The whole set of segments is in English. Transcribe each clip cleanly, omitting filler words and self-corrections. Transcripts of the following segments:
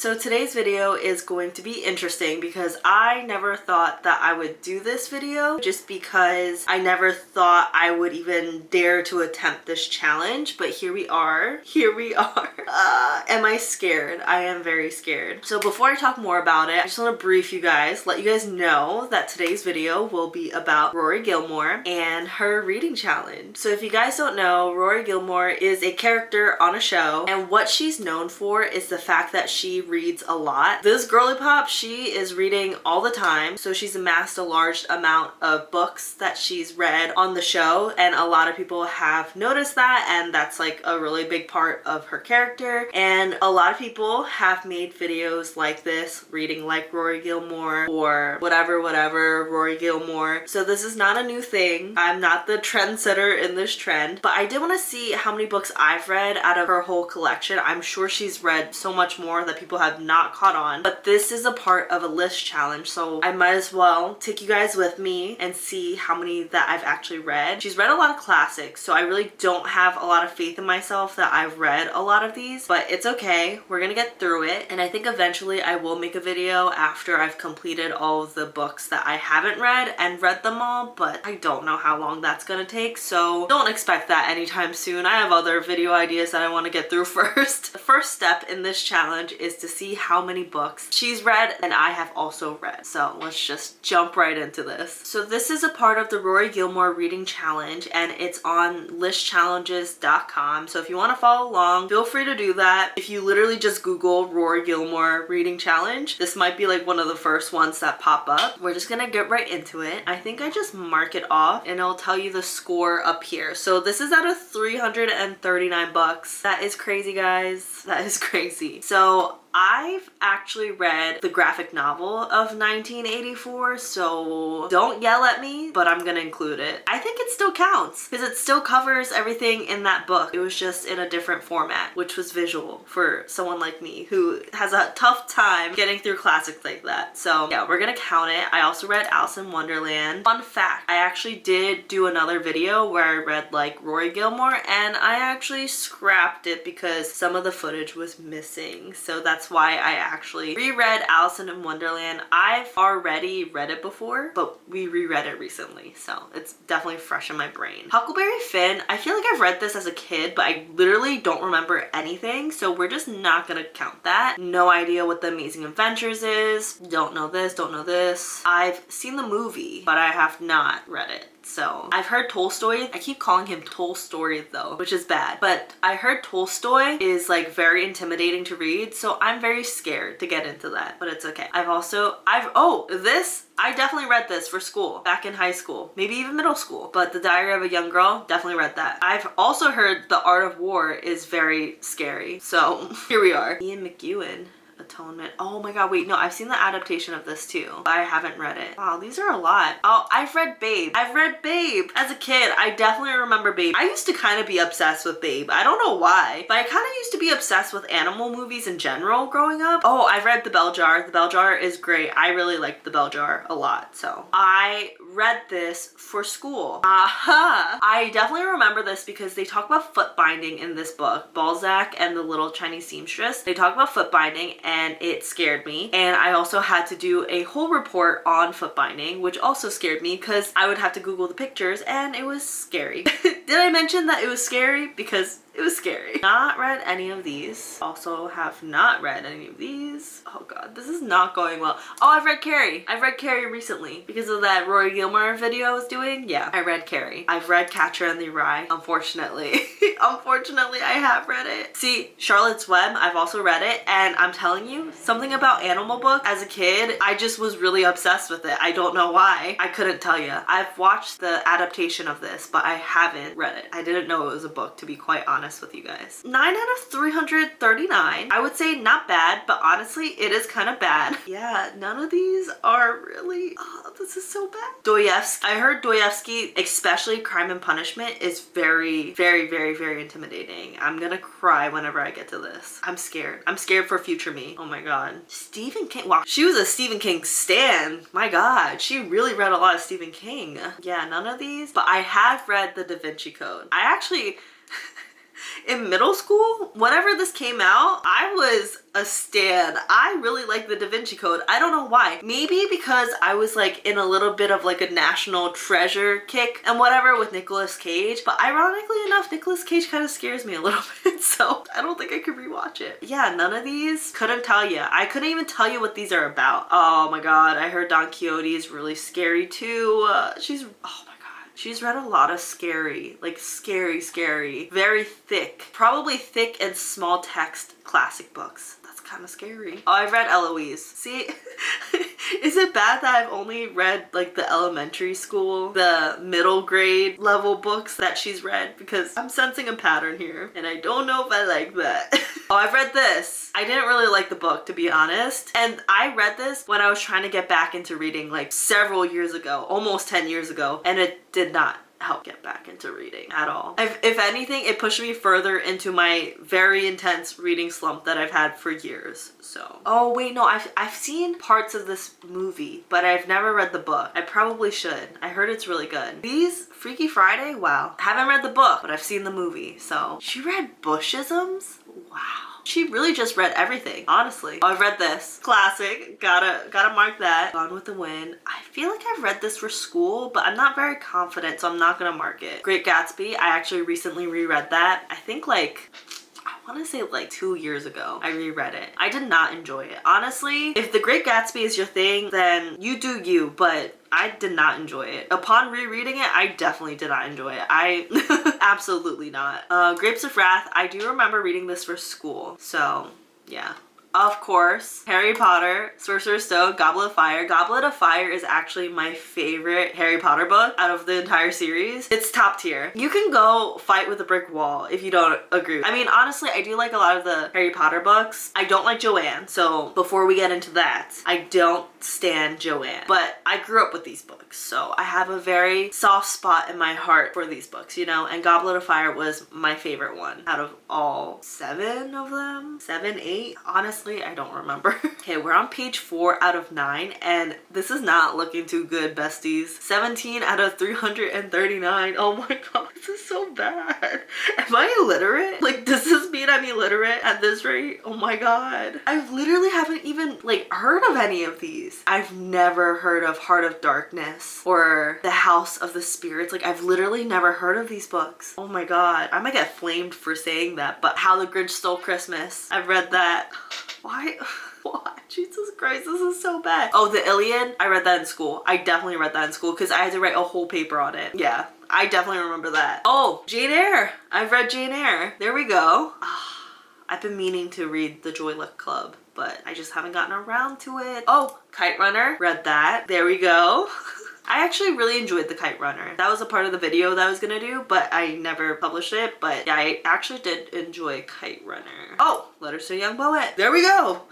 So today's video is going to be interesting because I never thought that I would do this video, just because I never thought I would even dare to attempt this challenge, but here we are. Here we are. Am I scared? I am very scared. So before I talk more about it, I just want to brief you guys, let you guys know that today's video will be about Rory Gilmore and her reading challenge. So if you guys don't know, Rory Gilmore is a character on a show, and what she's known for is the fact that she reads a lot. This girly pop, she is reading all the time, so she's amassed a large amount of books that she's read on the show, and a lot of people have noticed that, and that's like a really big part of her character. And a lot of people have made videos like this, reading like Rory Gilmore or whatever Rory Gilmore. So this is not a new thing. I'm not the trendsetter in this trend, but I did want to see how many books I've read out of her whole collection. I'm sure she's read so much more that people have not caught on, but this is a part of a list challenge, so I might as well take you guys with me and see how many that I've actually read. She's read a lot of classics, so I really don't have a lot of faith in myself that I've read a lot of these, but it's okay. We're gonna get through it, and I think eventually I will make a video after I've completed all of the books that I haven't read and read them all, but I don't know how long that's gonna take, so don't expect that anytime soon. I have other video ideas that I want to get through first. The first step in this challenge is to see how many books she's read and I have also read. So let's just jump right into this. So this is a part of the Rory Gilmore reading challenge, and it's on listchallenges.com. So if you want to follow along, feel free to do that. If you literally just Google Rory Gilmore reading challenge, this might be like one of the first ones that pop up. We're just gonna get right into it. I think I just mark it off and it'll tell you the score up here. So this is out of 339 bucks. That is crazy, guys. That is crazy. So I've actually read the graphic novel of 1984, so don't yell at me, but I'm gonna include it. I think it still counts because it still covers everything in that book. It was just in a different format, which was visual for someone like me who has a tough time getting through classics like that. So yeah, we're gonna count it. I also read Alice in Wonderland. Fun fact, I actually did do another video where I read like Rory Gilmore, and I actually scrapped it because some of the footage was missing. So that's why I actually reread Alice in Wonderland. I've already read it before, but we reread it recently, so it's definitely fresh in my brain. Huckleberry Finn, I feel like I've read this as a kid, but I literally don't remember anything, so we're just not gonna count that. No idea what The Amazing Adventures is. Don't know this, don't know this. I've seen the movie, but I have not read it. So I've heard Tolstoy. I keep calling him Tolstoy though, which is bad, but I heard Tolstoy is like very intimidating to read, so I'm very scared to get into that, but it's okay. I definitely read this for school back in high school, maybe even middle school, but The Diary of a Young Girl, definitely read that. I've also heard The Art of War is very scary, so here we are. Ian McEwan. Atonement. Oh my god, wait, no, I've seen the adaptation of this too, but I haven't read it. Wow, these are a lot. Oh, I've read Babe. I've read Babe. As a kid, I definitely remember Babe. I used to kind of be obsessed with Babe. I don't know why, but I kind of used to be obsessed with animal movies in general growing up. Oh, I've read The Bell Jar. The Bell Jar is great. I really liked The Bell Jar a lot, so I read this for school. I definitely remember this because they talk about foot binding in this book. Balzac and the Little Chinese Seamstress. They talk about foot binding, and it scared me. And I also had to do a whole report on foot binding, which also scared me because I would have to Google the pictures, and it was scary. Did I mention that it was scary? Because it was scary. Not read any of these. Also have not read any of these. Oh god, this is not going well. Oh, I've read Carrie. I've read Carrie recently because of that Rory Gilmore video I was doing. Yeah, I read Carrie. I've read Catcher in the Rye, unfortunately. Unfortunately, I have read it. See, Charlotte's Web, I've also read it, and I'm telling you, something about animal book as a kid, I just was really obsessed with it. I don't know why. I couldn't tell you. I've watched the adaptation of this, but I haven't read it. I didn't know it was a book, to be quite honest with you guys. 9 out of 339. I would say not bad, but honestly, it is kind of bad. Yeah, none of these are really, oh, this is so bad. Dostoevsky. I heard Dostoevsky, especially Crime and Punishment, is very, very, very, very intimidating. I'm gonna cry whenever I get to this. I'm scared. I'm scared for future me. Oh my god. Stephen King. Wow, she was a Stephen King stan. My god, she really read a lot of Stephen King. Yeah, none of these, but I have read The Da Vinci Code. I actually In middle school, whenever this came out, I was a stan. I really liked the Da Vinci Code. I don't know why. Maybe because I was like in a little bit of like a national treasure kick and whatever with Nicolas Cage. But ironically enough, Nicolas Cage kind of scares me a little bit. So I don't think I could rewatch it. Yeah, none of these. Couldn't tell you. I couldn't even tell you what these are about. Oh my god. I heard Don Quixote is really scary too. Oh my god. She's read a lot of scary, like scary, very thick, probably thick and small text classic books. That's kind of scary. Oh, I've read Eloise. See, is it bad that I've only read like the elementary school, the middle grade level books that she's read? Because I'm sensing a pattern here and I don't know if I like that. Oh, I've read this. I didn't really like the book, to be honest. And I read this when I was trying to get back into reading like several years ago, almost 10 years ago, and it did not help get back into reading at all. If anything, it pushed me further into my very intense reading slump that I've had for years. So, oh wait, no, I've seen parts of this movie, but I've never read the book. I probably should. I heard it's really good. These Freaky Friday, wow. Haven't read the book, but I've seen the movie. So she read Bushisms? Wow. She really just read everything, honestly. Oh, I've read this. Classic. Gotta mark that. Gone with the Wind. I feel like I've read this for school, but I'm not very confident, so I'm not gonna mark it. Great Gatsby. I actually recently reread that. I think like, I want to say like 2 years ago, I reread it. I did not enjoy it. Honestly, if The Great Gatsby is your thing, then you do you, but I did not enjoy it. Upon rereading it, I definitely did not enjoy it. I absolutely not. Grapes of Wrath, I do remember reading this for school. So yeah. Of course, Harry Potter, Sorcerer's Stone, Goblet of Fire. Goblet of Fire is actually my favorite Harry Potter book out of the entire series. It's top tier. You can go fight with a brick wall if you don't agree. I mean, honestly, I do like a lot of the Harry Potter books. I don't like Joanne, so before we get into that, I don't stan Joanne. But I grew up with these books, so I have a very soft spot in my heart for these books, you know? And Goblet of Fire was my favorite one out of all 7 of them. 7, 8, honestly. I don't remember. Okay, we're on page 4 out of 9, and this is not looking too good, besties. 17 out of 339. Oh my god, this is so bad. Am I illiterate? Like, does this mean I'm illiterate at this rate? Oh my god. I literally haven't even like heard of any of these. I've never heard of Heart of Darkness or The House of the Spirits. Like, I've literally never heard of these books. Oh my god. I might get flamed for saying that, but How the Grinch Stole Christmas. I've read that. Why? Why? Jesus Christ, this is so bad. Oh, the Iliad. I read that in school. I definitely read that in school because I had to write a whole paper on it. Yeah, I definitely remember that. Oh, Jane Eyre. I've read Jane Eyre. There we go. I've been meaning to read The Joy Luck Club, but I just haven't gotten around to it. Oh, Kite Runner. Read that. There we go. I actually really enjoyed The Kite Runner. That was a part of the video that I was gonna do, but I never published it. But yeah, I actually did enjoy Kite Runner. Oh, Letters to a Young Poet. There we go.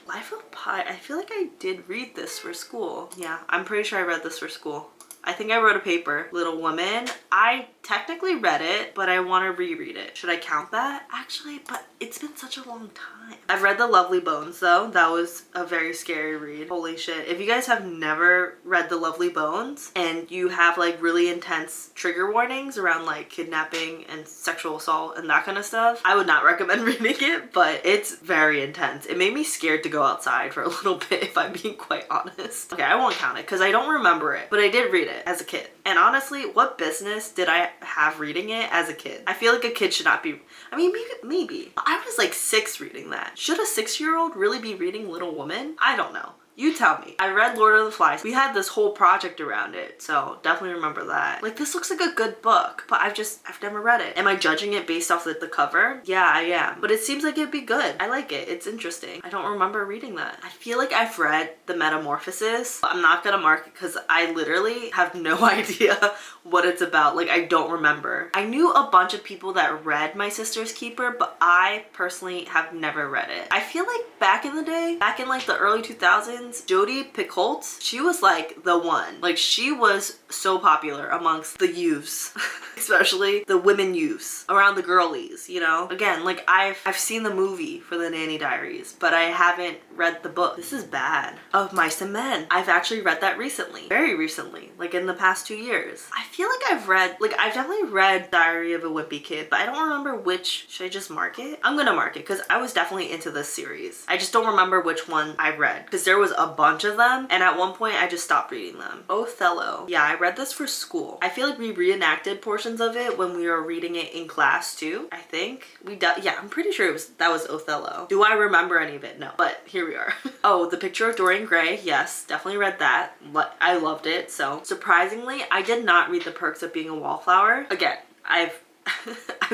Life of Pi. I feel like I did read this for school. Yeah, I'm pretty sure I read this for school. I think I wrote a paper. Little Women. I technically read it, but I want to reread it. Should I count that? Actually, but it's been such a long time. I've read The Lovely Bones though. That was a very scary read. Holy shit. If you guys have never read The Lovely Bones and you have like really intense trigger warnings around like kidnapping and sexual assault and that kind of stuff, I would not recommend reading it, but it's very intense. It made me scared to go outside for a little bit, if I'm being quite honest. Okay, I won't count it because I don't remember it, but I did read it as a kid. And honestly, what business did I have reading it as a kid? I feel like a kid should not be, I mean, maybe. I was like 6 reading that. Should a 6-year-old really be reading Little Woman? I don't know. You tell me. I read Lord of the Flies. We had this whole project around it, so definitely remember that. Like, this looks like a good book, but I've never read it. Am I judging it based off the cover? Yeah, I am. But it seems like it'd be good. I like it. It's interesting. I don't remember reading that. I feel like I've read The Metamorphosis. I'm not gonna mark it because I literally have no idea what it's about. Like, I don't remember. I knew a bunch of people that read My Sister's Keeper, but I personally have never read it. I feel like back in the day, back in like the early 2000s, Robinsons, Jodi Picoult, she was like the one. Like she was so popular amongst the youths, especially the women youths around the girlies, you know? Again, like I've seen the movie for the Nanny Diaries, but I haven't read the book. This is bad. Of Mice and Men. I've actually read that recently. Very recently. Like in the past 2 years. I feel like I've definitely read Diary of a Wimpy Kid, but I don't remember which. Should I just mark it? I'm gonna mark it because I was definitely into this series. I just don't remember which one I read because there was a bunch of them and at one point I just stopped reading them. Othello. Yeah, I read this for school. I feel like we reenacted portions of it when we were reading it in class too. I think yeah, I'm pretty sure that was Othello. Do I remember any of it? No, but here we are. Oh, The Picture of Dorian Gray. Yes, definitely read that. I loved it. So surprisingly, I did not read The Perks of Being a Wallflower. Again, I've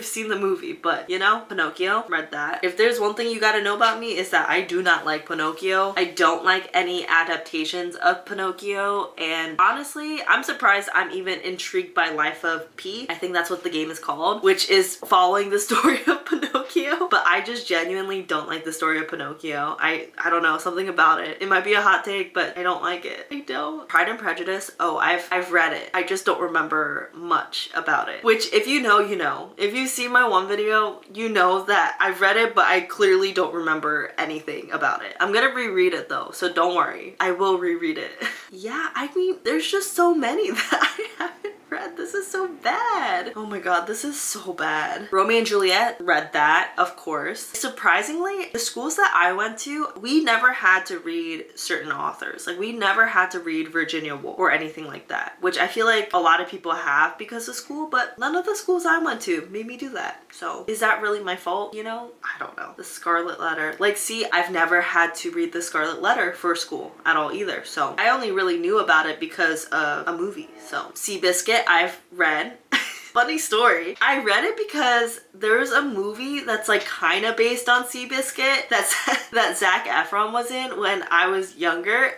seen the movie, but you know, Pinocchio, read that. If there's one thing you gotta know about me is that I do not like Pinocchio. I don't like any adaptations of Pinocchio, and honestly, I'm surprised I'm even intrigued by Life of P. I think that's what the game is called, which is following the story of Pinocchio, but I just genuinely don't like the story of Pinocchio. I don't know, something about it. It might be a hot take, but I don't like it. I don't. Pride and Prejudice, oh, I've read it. I just don't remember much about it, which if you know, you know. If you see my one video, you know that I've read it, but I clearly don't remember anything about it. I'm gonna reread it though, so don't worry. I will reread it. Yeah, I mean, there's just so many that I haven't read. This is so bad. Oh my god, this is so bad. Romeo and Juliet, read that, of course. Surprisingly, the schools that I went to, we never had to read certain authors. Like we never had to read Virginia Woolf or anything like that, which I feel like a lot of people have because of school, but none of the schools I went to made me do that. So is that really my fault? You know, I don't know. The Scarlet Letter. Like, see, I've never had to read The Scarlet Letter for school at all either. So I only really knew about it because of a movie. So Seabiscuit, I've read. Funny story. I read it because there's a movie that's like kind of based on Seabiscuit that Zac Efron was in when I was younger.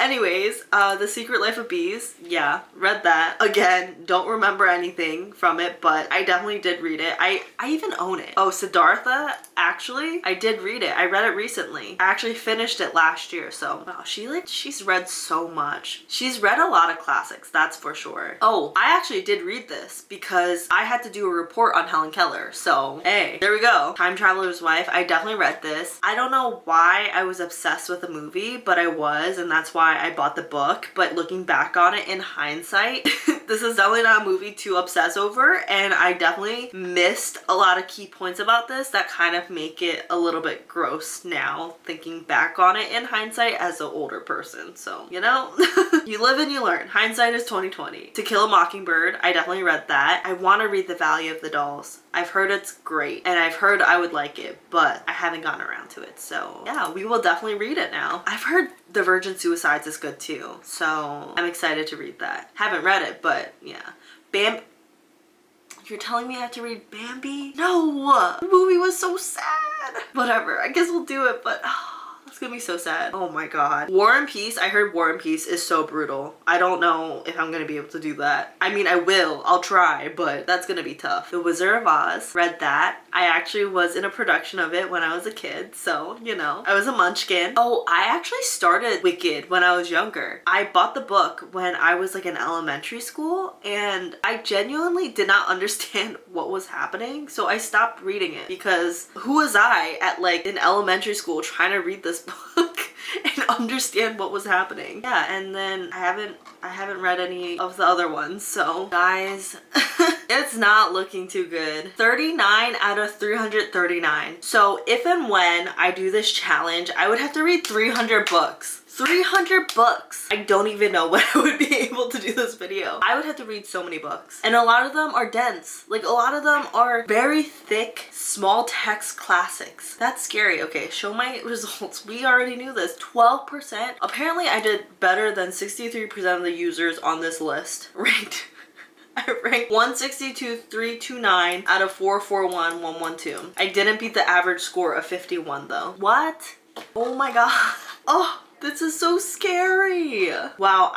Anyways, The Secret Life of Bees, yeah, read that. Again, don't remember anything from it, but I definitely did read it. I even own it. Oh, Siddhartha, actually, I did read it. I read it recently. I actually finished it last year, so wow, she's read so much. She's read a lot of classics, that's for sure. Oh, I actually did read this because I had to do a report on Helen Keller, so hey, there we go. Time Traveler's Wife, I definitely read this. I don't know why I was obsessed with the movie, but I was, and that's why I bought the book. But looking back on it in hindsight, this is definitely not a movie to obsess over, and I definitely missed a lot of key points about this that kind of make it a little bit gross now, thinking back on it in hindsight as an older person. So, you know, you live and you learn. Hindsight is 2020. To Kill a Mockingbird, I definitely read that. I want to read The Valley of the Dolls. I've heard it's great, and I've heard I would like it, but I haven't gotten around to it. So yeah, we will definitely read it now. I've heard The Virgin Suicides is good too, so I'm excited to read that. Haven't read it, but yeah. You're telling me I have to read Bambi? No! The movie was so sad! Whatever, I guess we'll do it, but it's gonna be so sad. Oh my god. War and Peace, I heard War and Peace is so brutal. I don't know if I'm gonna be able to do that. I mean, I will. I'll try, but that's gonna be tough. The Wizard of Oz, read that. I actually was in a production of it when I was a kid, so, you know, I was a munchkin. Oh, I actually started Wicked when I was younger. I bought the book when I was like in elementary school, and I genuinely did not understand what was happening, so I stopped reading it because who was I at like in elementary school trying to read this book and understand what was happening? Yeah, and then I haven't read any of the other ones, so guys, it's not looking too good. 39 out of 339. So if and when I do this challenge, I would have to read 300 books. 300 books. I don't even know when I would be able to do this video. I would have to read so many books. And a lot of them are dense. Like a lot of them are very thick, small text classics. That's scary. Okay, show my results. We already knew this. 12%. Apparently I did better than 63% of the users on this list. I ranked 162,329 out of 441,112. I didn't beat the average score of 51 though. What? Oh my god. Oh. This is so scary. Wow,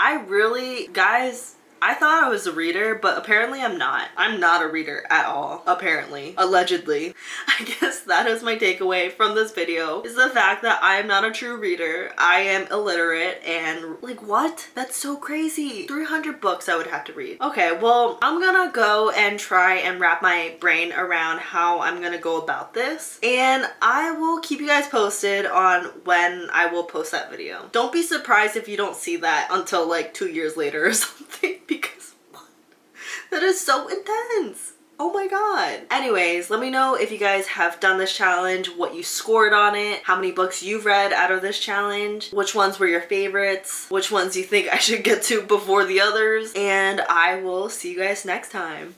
guys, I thought I was a reader, but apparently I'm not. I'm not a reader at all, apparently. Allegedly. I guess that is my takeaway from this video, is the fact that I am not a true reader. I am illiterate and like, what? That's so crazy. 300 books I would have to read. Okay, well, I'm gonna go and try and wrap my brain around how I'm gonna go about this, and I will keep you guys posted on when I will post that video. Don't be surprised if you don't see that until like 2 years later or something, because what? That is so intense. Oh my god. Anyways, let me know if you guys have done this challenge, what you scored on it, how many books you've read out of this challenge, which ones were your favorites, which ones you think I should get to before the others, and I will see you guys next time.